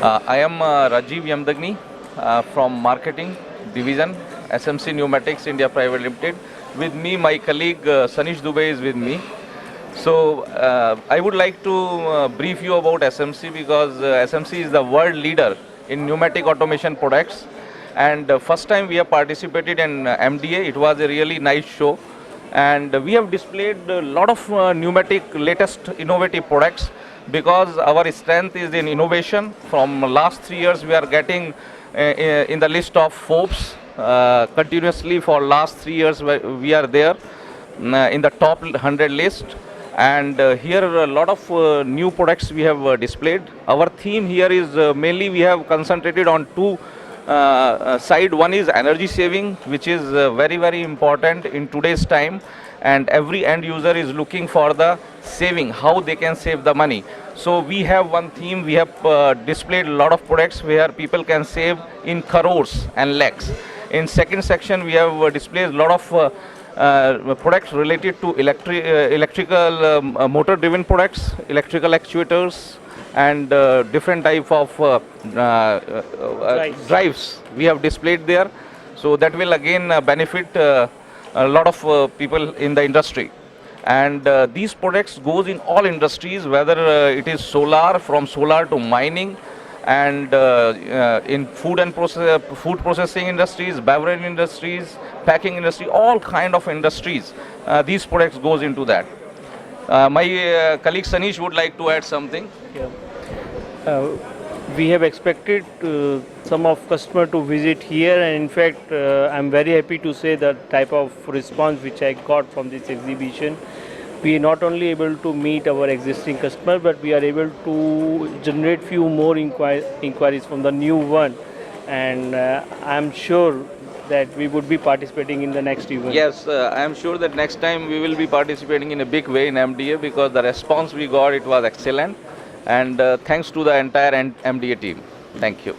I am Rajiv Yamdagni from Marketing Division, SMC Pneumatics India Private Limited. With me, my colleague Sanish Dubey is with me. So I would like to brief you about SMC because SMC is the world leader in pneumatic automation products. And first time we have participated in MDA, it was a really nice show. And we have displayed a lot of pneumatic latest innovative products because our strength is in innovation. From last 3 years we are getting in the list of Forbes continuously. For last 3 years we are there in the top 100 list. And here a lot of new products we have displayed. Our theme here is mainly we have concentrated on two side. One is energy saving, which is very important in today's time, and every end user is looking for the saving, how they can save the money. So we have one theme. We have displayed a lot of products where people can save in crores and lakhs. In second section we have displayed a lot of products related to electrical motor driven products, electrical actuators, and different type of drives we have displayed there. So that will again benefit a lot of people in the industry. And these products goes in all industries, whether it is solar, from solar to mining, and in food processing industries, beverage industries, packing industry, all kind of industries. These products goes into that. My colleague Sanish would like to add something. Yeah. We have expected some of customer to visit here, and in fact I'm very happy to say the type of response which I got from this exhibition. We are not only able to meet our existing customer, but we are able to generate few more inquiries from the new one, and I'm sure that we would be participating in the next event. Yes, I am sure that next time we will be participating in a big way in MDA because the response we got, it was excellent. And thanks to the entire MDA team. Thank you.